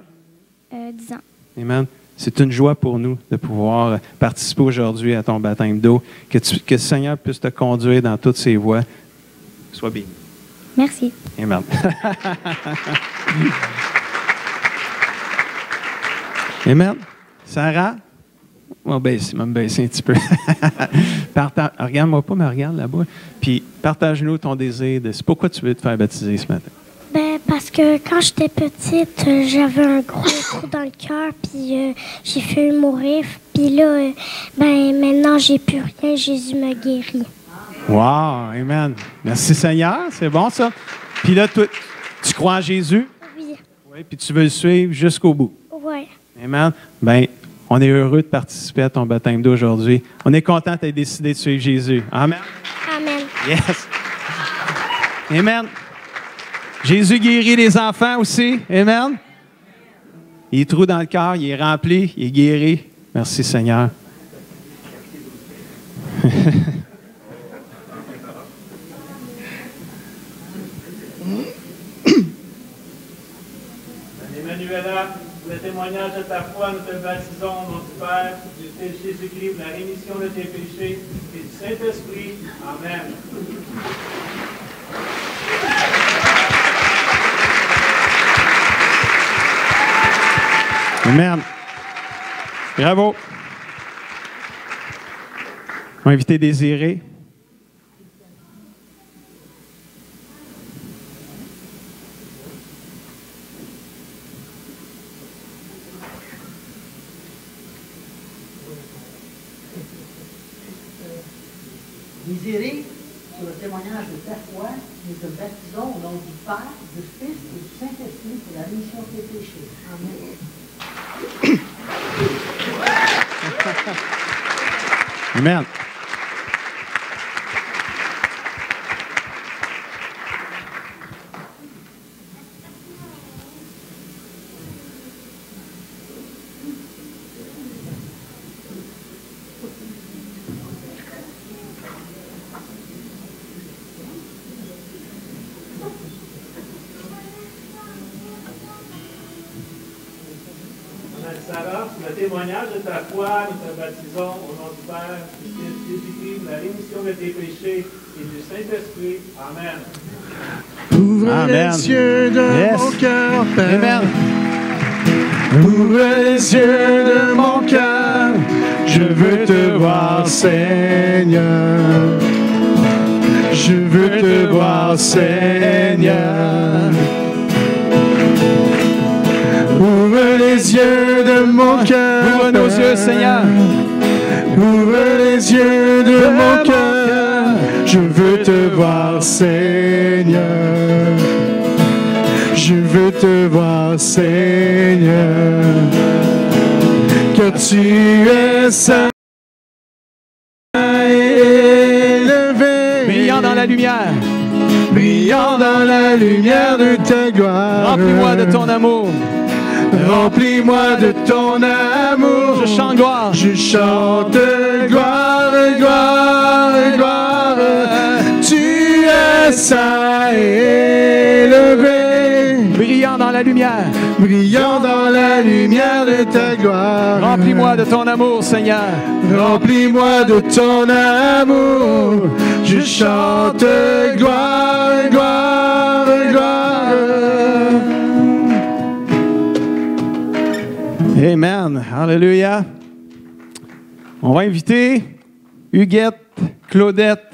10 ans. Amen. C'est une joie pour nous de pouvoir participer aujourd'hui à ton baptême d'eau, que le Seigneur puisse te conduire dans toutes ses voies. Sois béni. Merci. Amen. Amen. Sarah, On va me baisser un petit peu. Regarde-moi pas, mais regarde là-bas. Puis partage-nous ton désir. C'est pourquoi tu veux te faire baptiser ce matin? Ben, parce que quand j'étais petite, j'avais un gros trou dans le cœur, puis j'ai failli mourir. Puis là, ben, maintenant, j'ai plus rien. Jésus m'a guéri. Wow! Amen. Merci Seigneur. C'est bon ça. Puis là, toi, tu crois en Jésus? Oui. Oui. Puis tu veux le suivre jusqu'au bout? Oui. Amen. Bien, on est heureux de participer à ton baptême d'aujourd'hui. On est content que tu aies décidé de suivre Jésus. Amen. Amen. Yes. Amen. Jésus guérit les enfants aussi. Amen. Il est trou dans le cœur, il est rempli, il est guéri. Merci Seigneur. Emmanuela, pour le témoignage de ta foi, nous te baptisons au nom du Père, du Fils Jésus-Christ, pour la rémission de tes péchés et du Saint-Esprit. Amen. Amen. Bravo. On va inviter Désiré. Désiré, sur le témoignage de ta foi, nous te baptisons au nom du Père, du Fils et du Saint-Esprit pour la rémission de tes péchés. Amen. Amen. Sarah, pour le témoignage de ta foi, nous te baptisons au nom du Père, du Fils Jésus-Christ, pour la rémission de tes péchés et du Saint-Esprit. Amen. Ouvre Amen. les yeux de mon cœur, Père. Amen. Ouvre les yeux de mon cœur. Je veux te voir, Seigneur. Je veux te voir, Seigneur. Ouvre les yeux de mon cœur. Ouvre nos yeux, Seigneur. Ouvre les yeux de mon cœur. Je veux te voir, Seigneur. Je veux te voir, Seigneur. Car tu es saint et élevé. Brillant dans la lumière. Brillant dans la lumière de ta gloire. Remplis-moi de ton amour. Remplis-moi de ton amour. Je chante gloire. Je chante gloire, gloire, gloire. Tu es saint et élevé. Brillant dans la lumière. Brillant dans la lumière de ta gloire. Remplis-moi de ton amour, Seigneur. Remplis-moi de ton amour. Je chante gloire, gloire, gloire. Amen. Alléluia. On va inviter Huguette, Claudette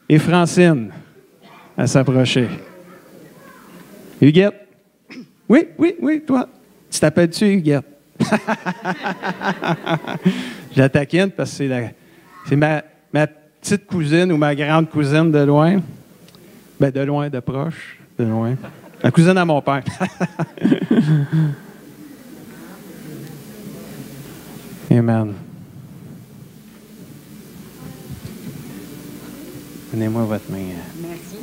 et Francine à s'approcher. Huguette. Oui, oui, oui, toi. Tu t'appelles-tu Huguette? Je la taquine parce que c'est ma petite cousine ou ma grande cousine de loin. Ben, de loin, de proche, de loin. La cousine à mon père. Amen. Donnez-moi votre main. Merci.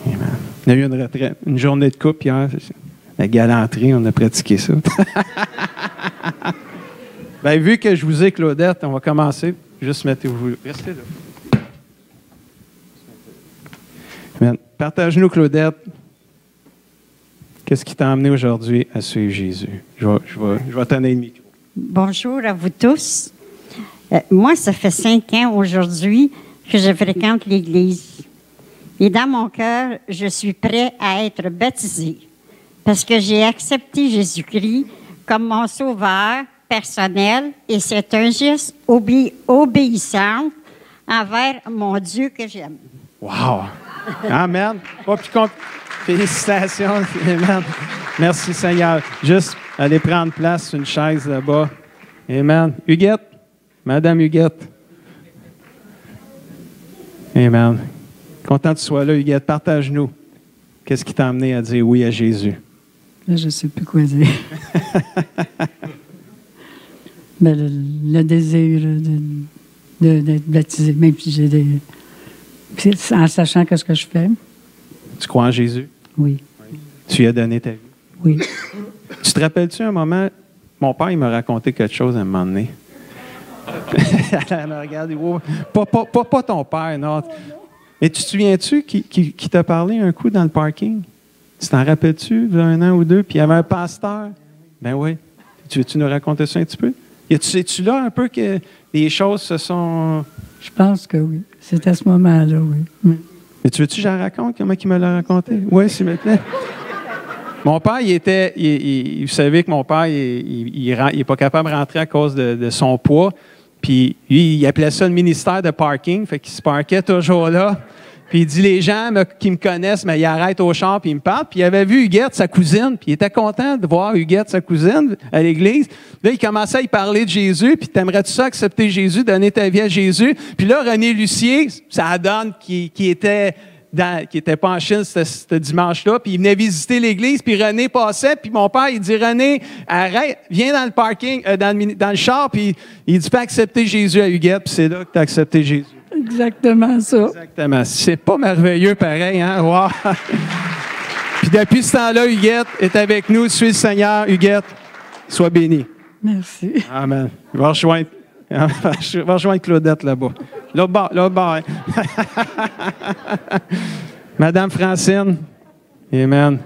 Amen. On a eu une journée de couple hier. La galanterie, on a pratiqué ça. Bien, vu que je vous ai, Claudette, on va commencer. Juste mettez-vous. Restez là. Amen. Partage-nous, Claudette. Qu'est-ce qui t'a amené aujourd'hui à suivre Jésus? Je vais donner le micro. Bonjour à vous tous. Moi, ça fait 5 ans aujourd'hui que je fréquente l'Église. Et dans mon cœur, je suis prêt à être baptisé parce que j'ai accepté Jésus-Christ comme mon sauveur personnelle et c'est un geste obéissant envers mon Dieu que j'aime. Wow! Amen. Pas plus Félicitations. Amen. Merci, Seigneur. Juste aller prendre place sur une chaise là-bas. Amen. Huguette. Madame Huguette. Amen. Content que tu sois là, Huguette. Partage-nous. Qu'est-ce qui t'a amené à dire oui à Jésus? Là, je ne sais plus quoi dire. Ben, le désir d'être baptisé, même si j'ai des... Puis, en sachant ce que je fais. Tu crois en Jésus? Oui. Tu lui as donné ta vie? Oui. Tu te rappelles-tu un moment? Mon père, il m'a raconté quelque chose à un moment donné. Elle me regarde, oh, pas ton père, non. Et tu te souviens-tu qui t'a parlé un coup dans le parking? Tu t'en rappelles-tu, il y a 1 an ou 2, puis il y avait un pasteur? Ben oui. Tu veux-tu nous raconter ça un petit peu? Es-tu là un peu que les choses se sont... Je pense que oui. C'est à ce moment-là, oui. Mais tu veux-tu que j'en raconte? Comment il me l'a raconté? Oui, s'il me plaît. Mon père, vous savez que mon père, il n'est pas capable de rentrer à cause de son poids. Puis lui, il appelait ça le ministère de parking. Fait qu'il se parquait toujours là. Puis il dit, les gens qui me connaissent, mais ils arrêtent au char puis ils me parlent. Puis il avait vu Huguette, sa cousine, puis il était content de voir Huguette, sa cousine, à l'église. Là, il commençait à y parler de Jésus, puis t'aimerais-tu ça accepter Jésus, donner ta vie à Jésus? Puis là, René Lucier, ça donne qui était pas en Chine ce dimanche-là, puis il venait visiter l'église, puis René passait, puis mon père, il dit, René, arrête, viens dans le parking, dans le char, puis il dit, fais accepter Jésus à Huguette, puis c'est là que tu as accepté Jésus. Exactement ça. Exactement. C'est pas merveilleux pareil, hein? Wow. Puis depuis ce temps-là, Huguette est avec nous. Suis le Seigneur, Huguette. Sois béni. Merci. Amen. Il va rejoindre Claudette là-bas. Là-bas, hein? Madame Francine. Amen.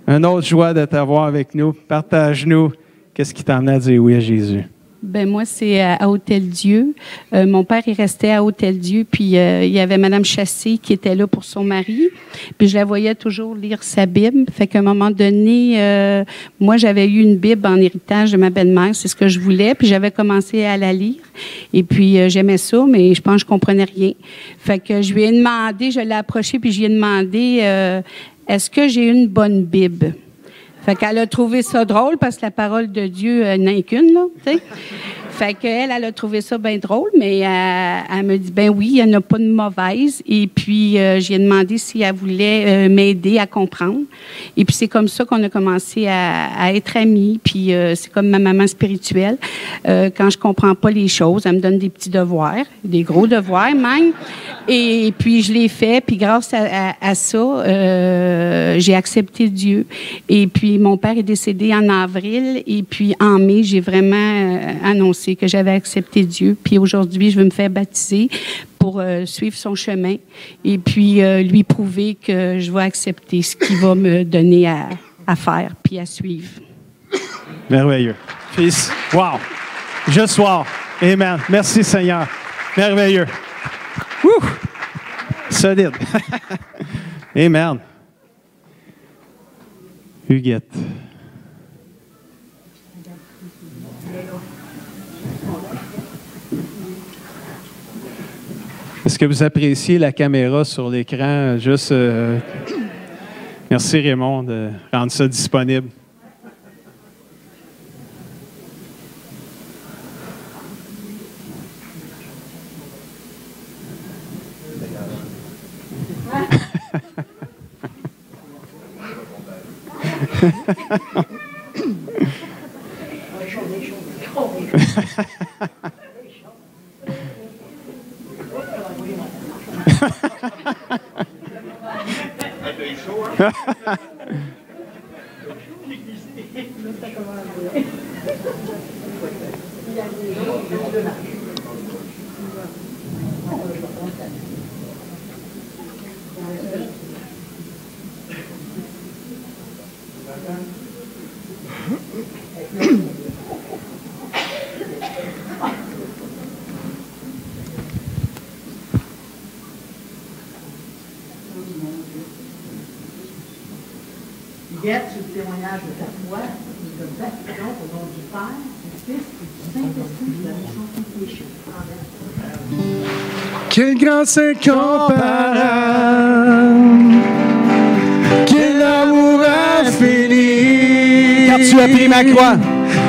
Une autre joie de t'avoir avec nous. Partage-nous. Qu'est-ce qui t'a amené à dire oui à Jésus? Ben moi, c'est à Hôtel-Dieu. Mon père, il restait à Hôtel-Dieu, puis il y avait Mme Chassé qui était là pour son mari. Puis je la voyais toujours lire sa Bible. Fait qu'à un moment donné, moi, j'avais eu une Bible en héritage de ma belle-mère. C'est ce que je voulais. Puis j'avais commencé à la lire. Et puis j'aimais ça, mais je pense que je comprenais rien. Fait que je lui ai demandé, je l'ai approché, puis je lui ai demandé, est-ce que j'ai une bonne Bible? Fait qu'elle a trouvé ça drôle parce que la parole de Dieu n'a qu'une, là, tu sais. Fait qu'elle, elle a trouvé ça bien drôle, mais elle me dit, ben oui, il n'y en a pas de mauvaise. Et puis, j'ai demandé si elle voulait m'aider à comprendre. Et puis, c'est comme ça qu'on a commencé à être amis. Puis, c'est comme ma maman spirituelle. Quand je comprends pas les choses, elle me donne des petits devoirs, des gros devoirs même. Et puis, je l'ai fait. Puis, grâce à ça, j'ai accepté Dieu. Et puis, mon père est décédé en avril. Et puis, en mai, j'ai vraiment annoncé que j'avais accepté Dieu. Puis aujourd'hui, je veux me faire baptiser pour suivre son chemin et puis lui prouver que je vais accepter ce qu'il va me donner à faire puis à suivre. Merveilleux. Fils, wow. Juste wow. Amen. Merci, Seigneur. Merveilleux. Wouh! Solide. Amen. Huguette. Est-ce que vous appréciez la caméra sur l'écran? Juste, merci Raymond de rendre ça disponible. Huguette, sur le témoignage de ta foi, nous nous baptisons au nom du Père, du Fils et du Saint-Esprit pour la rémission de tous péchés. Amen. Quelle grâce incomparable, quel amour infini. Car tu as pris ma croix.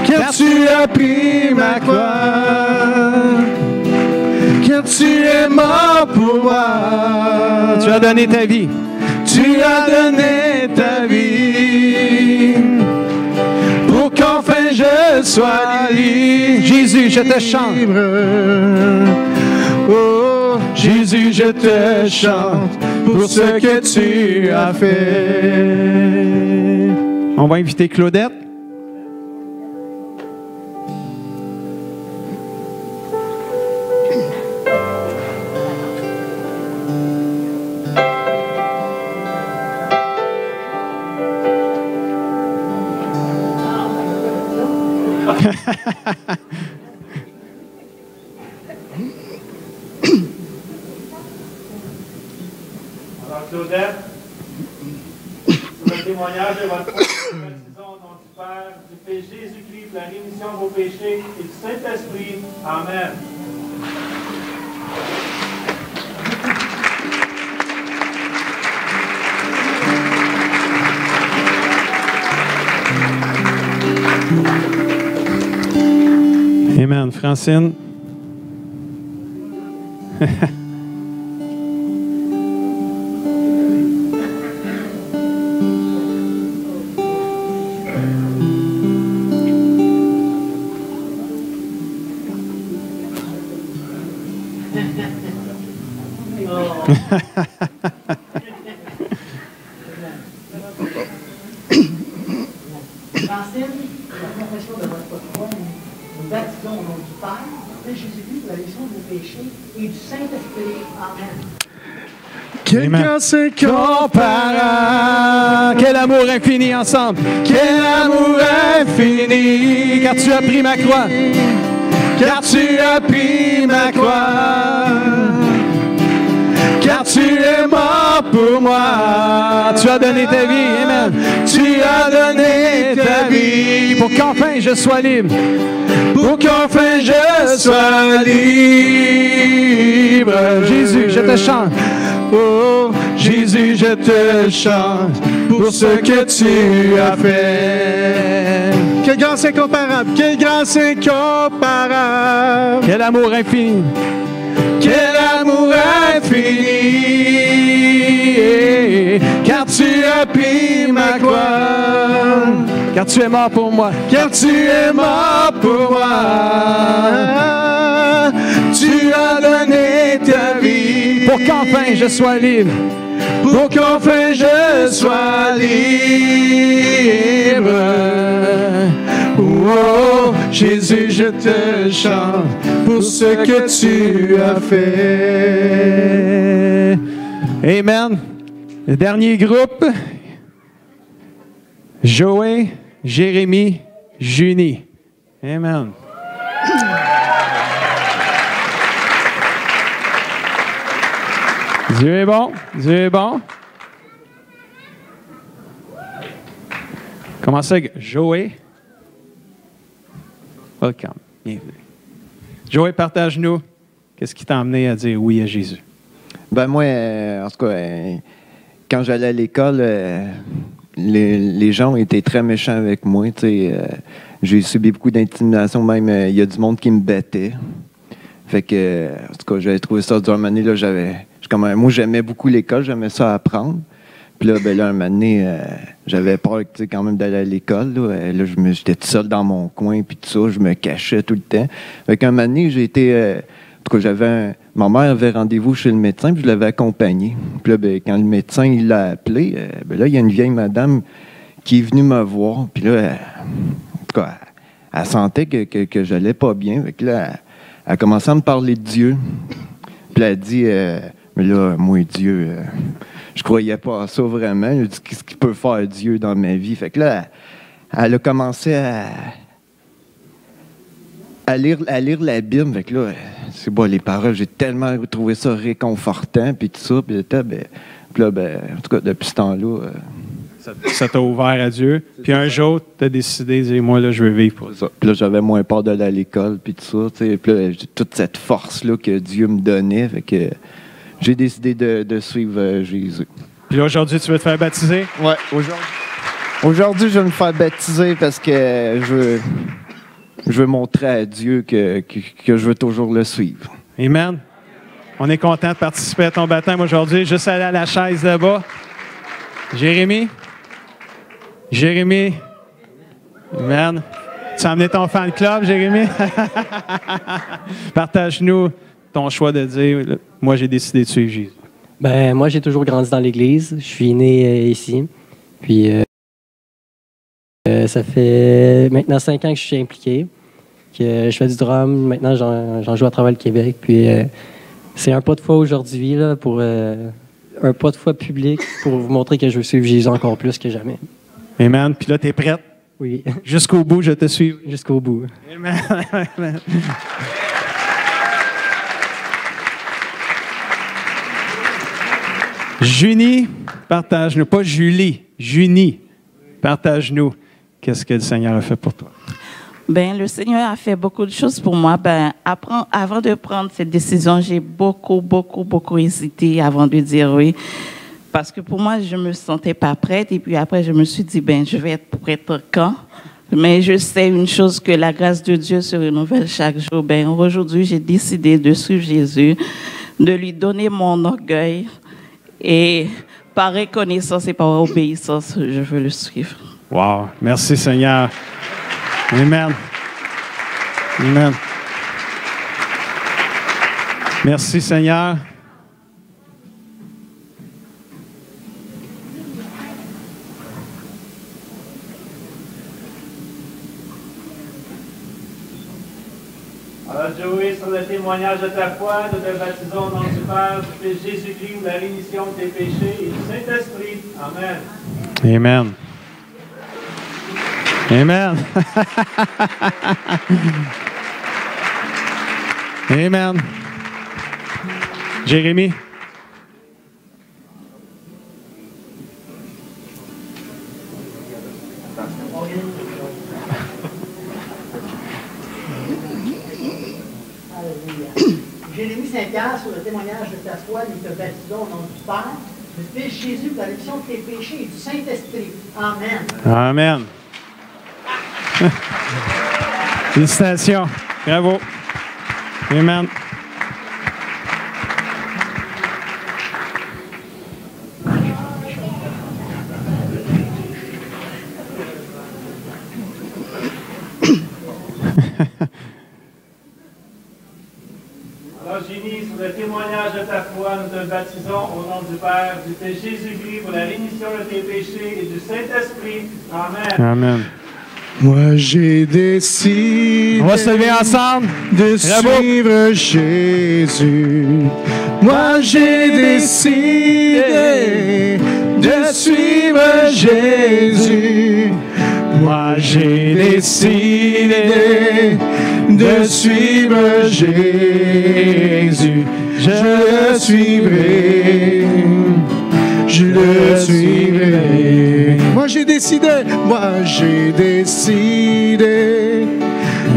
Car tu as pris ma croix. Car tu es mort pour moi. Tu as donné ta vie. Tu as donné ta vie pour qu'enfin je sois libre. Jésus, je te chante. Oh, Jésus, je te chante pour ce que tu as fait. On va inviter Claudette. Alors, Claudette, pour le témoignage de votre foi, nous baptisons au nom du Père, du Fils Jésus-Christ, pour la rémission de vos péchés et du Saint-Esprit. Amen. Amen. Francine. Francine, la confession de votre foi, nous baptisons au nom du Père, du Fils Jésus-Christ pour la rémission de vos péchés et du Saint-Esprit. Amen. Quelle grâce incomparable, Quel amour infini ensemble. quel amour infini. Car tu as pris ma croix. Car tu as pris ma croix. Car tu es mort pour moi. Tu as donné ta vie. Amen. Tu as donné ta vie Pour qu'enfin je sois libre. pour qu'enfin je sois libre. Jésus, je te chante. Oh, Jésus, je te chante pour ce que tu as fait. Quelle grâce incomparable, quelle grâce incomparable. Quel amour infini. Quel amour infini, car tu as pris ma croix. Car tu es mort pour moi. Car tu es mort pour moi. Tu as donné ta vie Pour qu'enfin je sois libre. pour qu'enfin je sois libre. Oh, Jésus, je te chante pour ce que tu as fait. Amen. Le dernier groupe. Joël, Jérémie, Junie. Amen. Dieu est bon. Dieu est bon. Commencez avec Joël. Welcome. Bienvenue. Joël, partage-nous. Qu'est-ce qui t'a amené à dire oui à Jésus? Ben moi, en tout cas, quand j'allais à l'école, les gens étaient très méchants avec moi. J'ai subi beaucoup d'intimidation, même il y a du monde qui me battait. Fait que, en tout cas, j'avais trouvé ça dur. Un moment donné, là, moi, j'aimais beaucoup l'école, j'aimais ça apprendre. Puis là, un moment donné, j'avais peur quand même d'aller à l'école. Là, j'étais tout seul dans mon coin, puis tout ça, je me cachais tout le temps. Fait qu'un moment donné, j'ai été... en tout cas, ma mère avait rendez-vous chez le médecin, puis je l'avais accompagné. Puis là, quand le médecin il l'a appelé, là, il y a une vieille madame qui est venue me voir. Puis là, en tout cas, elle sentait que j'allais pas bien. Fait que là, elle a commencé à me parler de Dieu. Puis elle a dit, mais là, moi, Dieu, je croyais pas à ça vraiment. Elle a dit, qu'est-ce qu'il peut faire Dieu dans ma vie? Fait que là, elle a commencé à lire la Bible. Fait que là, c'est bon, les paroles, j'ai tellement trouvé ça réconfortant, puis tout ça. Puis là, en tout cas, depuis ce temps-là, Ça t'a ouvert à Dieu. Puis un jour, tu as décidé de dire, moi, là, je veux vivre pour ça. Puis là, j'avais moins peur d'aller à l'école, puis tout ça. T'sais. Puis là, j'ai toute cette force-là que Dieu me donnait. Fait que j'ai décidé de suivre Jésus. Puis là, aujourd'hui, tu veux te faire baptiser? Ouais, aujourd'hui, je vais me faire baptiser parce que je veux montrer à Dieu que je veux toujours le suivre. Amen. On est content de participer à ton baptême aujourd'hui. Juste aller à la chaise là-bas. Jérémy? Amen. Tu as amené ton fan club, Jérémy? Partage-nous ton choix de dire, moi, j'ai décidé de suivre Jésus. Ben, moi, j'ai toujours grandi dans l'Église. Je suis né ici. Puis, ça fait maintenant 5 ans que je suis impliqué. Que je fais du drum. Maintenant, j'en joue à travers le Québec. Puis, c'est un pas de foi aujourd'hui, là, pour un pas de foi public pour vous montrer que je veux suivre Jésus encore plus que jamais. Amen. Puis là, tu es prête? Oui. Jusqu'au bout, je te suis. Jusqu'au bout. Amen. Amen. Junie, partage-nous. Pas Julie, Junie. Partage-nous. Qu'est-ce que le Seigneur a fait pour toi? Ben, le Seigneur a fait beaucoup de choses pour moi. Ben, avant de prendre cette décision, j'ai beaucoup hésité avant de dire oui. Parce que pour moi, je ne me sentais pas prête. Et puis après, je me suis dit, ben, je vais être prête quand? Mais je sais une chose, que la grâce de Dieu se renouvelle chaque jour. Ben, aujourd'hui, j'ai décidé de suivre Jésus, de lui donner mon orgueil. Et par reconnaissance et par obéissance, je veux le suivre. Wow. Merci, Seigneur. Amen. Amen. Merci, Seigneur. Alors, Joey, sur le témoignage de ta foi, nous te baptisons au nom du Père, du Fils Jésus-Christ, pour la rémission de tes péchés et du Saint-Esprit. Amen. Amen. Amen. Amen. Jérémy. Jérémy Saint-Pierre, sur le témoignage de ta foi, nous te baptisons au nom du Père, du Fils Jésus, pour la rémission de tes péchés et du Saint-Esprit. Amen. Amen. Félicitations. Bravo. Amen. Alors, Génie, sur le témoignage de ta foi, nous te baptisons au nom du Père, du Fils Jésus-Christ, pour la rémission de tes péchés et du Saint-Esprit. Amen. Amen. Moi j'ai décidé. On va se lever ensemble. De suivre Jésus. Moi j'ai décidé de suivre Jésus. Moi j'ai décidé de suivre Jésus. Je le suivrai. Je le suivrai. Moi j'ai décidé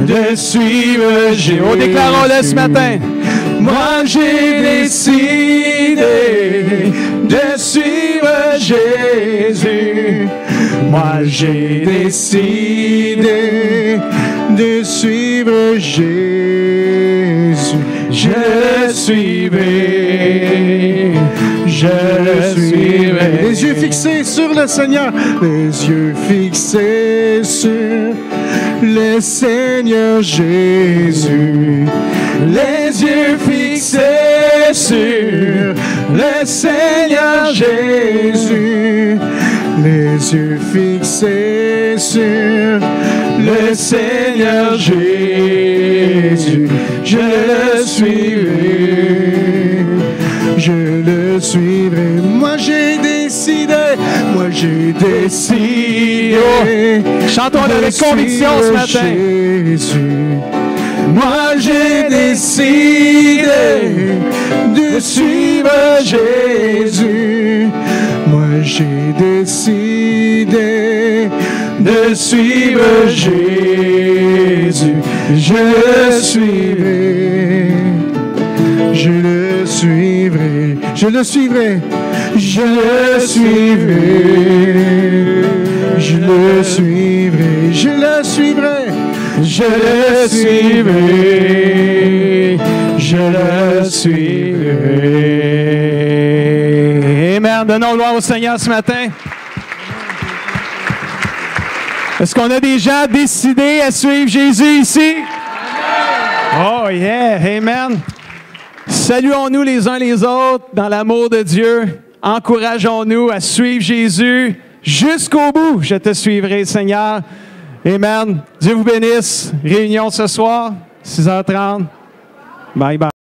de suivre Jésus. Oh, déclarons-le ce matin. Moi j'ai décidé de suivre Jésus. Moi j'ai décidé de suivre Jésus. Je le suivrai. Je le suivrai. Les yeux fixés sur le Seigneur. Les yeux fixés sur le Seigneur Jésus. Les yeux fixés sur le Seigneur Jésus. Les yeux fixés sur le Seigneur Jésus. Je le suivrai. Je le suivrai. Moi j'ai décidé. Chantons avec conviction ce matin. Jésus. Moi j'ai décidé de suivre Jésus. Moi j'ai décidé décidé de suivre Jésus. Je le suivrai. Je le suivrai. Je le suivrai. Je le suivrai. Je le suivrai. Je le suivrai. Je le suivrai. Je le suivrai. Amen. Donnons gloire au Seigneur ce matin. Est-ce qu'on a des gens décidés à suivre Jésus ici? Oh yeah, amen. Saluons-nous les uns les autres dans l'amour de Dieu. Encourageons-nous à suivre Jésus jusqu'au bout. Je te suivrai, Seigneur. Amen. Dieu vous bénisse. Réunion ce soir, 6h30. Bye bye.